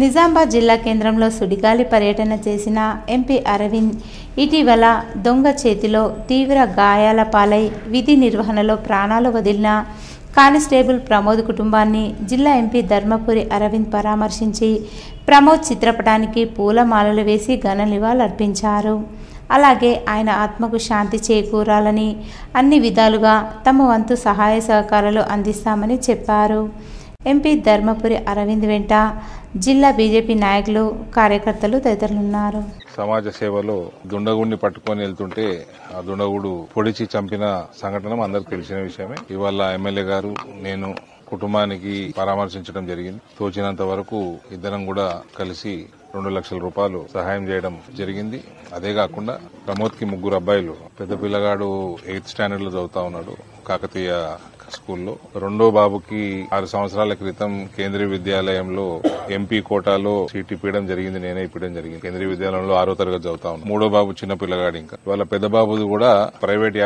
నిజామాబాద్ జిల్లా కేంద్రంలో సుడిగాలి పర్యటన చేసిన ఎంపీ అరవింద్ ఇటీవల దొంగ చేతిలో తీవ్ర గాయాల పాలై విధి నిర్వహణలో ప్రాణాలు వదిలిన కానిస్టేబుల్ ప్రమోద్ కుటుంబాన్ని జిల్లా ఎంపీ ధర్మపురి అరవింద్ పరామర్శించి ప్రమోద్ చిత్రపటానికి పూలమాలలు వేసి ఘన నివాళులర్పించారు. అలాగే ఆయన ఆత్మకు శాంతి చేకూరాలని అన్ని విధాలుగా తమ వంతు సహాయ సహకారాలు అందిస్తామని చెప్పారు. ఎంపీ ధర్మపురి అరవింద్ వెంట జిల్లా బీజేపీ నాయకులు, కార్యకర్తలు తదితరులున్నారు. సమాజ సేవలో దుండగుడిని పట్టుకొని వెళ్తుంటే ఆ దుండగుడు పొడిచి చంపిన సంఘటన అందరికి తెలిసిన విషయమే. ఇవాళ ఎమ్మెల్యే గారు, నేను కుటుంబానికి పరామర్శించడం జరిగింది. తోచినంత వరకు ఇద్దరం కూడా కలిసి 2 లక్షల రూపాయలు సహాయం చేయడం జరిగింది. అదే కాకుండా ప్రమోద్ కి 3 అబ్బాయిలు. పెద్ద పిల్లగాడు 8th స్టాండర్డ్ లో చదువుతా ఉన్నాడు కాకతీయ స్కూల్లో. రెండో బాబుకి 6 సంవత్సరాల క్రితం కేంద్రీయ విద్యాలయంలో ఎంపీ కోటాలో సీట్ ఇప్పించడం జరిగింది. నేనే ఇప్పించడం జరిగింది. కేంద్రీయ విద్యాలయంలో 6వ తరగతి చదువుతా ఉన్నాడు. మూడో బాబు చిన్న పిల్లగాడు. ఇంకా వాళ్ళ పెద్ద బాబుది కూడా ప్రైవేట్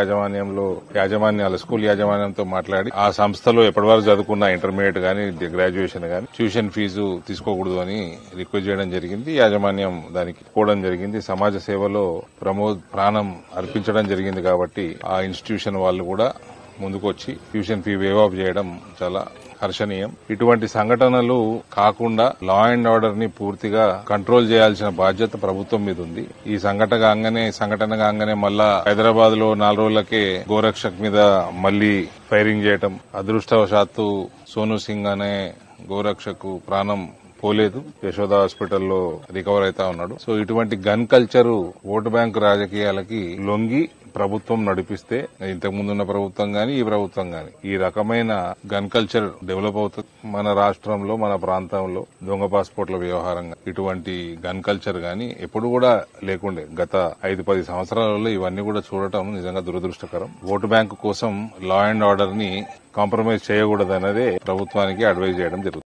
స్కూల్ యాజమాన్యంతో మాట్లాడి ఆ సంస్థలో ఎప్పటివరకు చదువుకున్న ఇంటర్మీడియట్ గానీ గ్రాడ్యుయేషన్ గానీ ట్యూషన్ ఫీజు తీసుకోకూడదు అని రిక్వెస్ట్ చేయడం జరిగింది. యాజమాన్యం దానికి పోవడం జరిగింది. సమాజ సేవలో ప్రమోద్ ప్రాణం అర్పించడం జరిగింది కాబట్టి ఆ ఇన్స్టిట్యూషన్ వాళ్ళు కూడా ముందుకొచ్చి ట్యూషన్ ఫీ వేవ్ ఆఫ్ చేయడం చాలా హర్షణీయం. ఇటువంటి సంఘటనలు కాకుండా లా అండ్ ఆర్డర్ ని పూర్తిగా కంట్రోల్ చేయాల్సిన బాధ్యత ప్రభుత్వం మీద ఉంది. ఈ సంఘటన కాగానే మళ్ళా హైదరాబాద్ లో 4 రోజులకే గోరక్షక్ మీద మళ్లీ ఫైరింగ్ చేయటం. అదృష్టవశాత్తు సోను సింగ్ అనే గోరక్షక్ ప్రాణం పోలేదు, యశోద హాస్పిటల్లో రికవర్ అవుతా ఉన్నాడు. సో ఇటువంటి గన్ కల్చర్ ఓటు బ్యాంకు రాజకీయాలకి లొంగి ప్రభుత్వం నడిపిస్తే, ఇంతకు ముందున్న ప్రభుత్వం గాని ఈ ప్రభుత్వం గాని, ఈ రకమైన గన్ కల్చర్ డెవలప్ అవుతుంది. మన రాష్ట్రంలో, మన ప్రాంతంలో దొంగ పాస్పోర్ట్ల వ్యవహారంగా ఇటువంటి గన్ కల్చర్ గాని ఎప్పుడు కూడా లేకుండే. గత 5-10 సంవత్సరాలలో ఇవన్నీ కూడా చూడటం నిజంగా దురదృష్టకరం. ఓటు బ్యాంకు కోసం లా అండ్ ఆర్డర్ ని కాంప్రమైజ్ చేయకూడదన్నదే ప్రభుత్వానికి అడ్వైజ్ చేయడం జరుగుతుంది.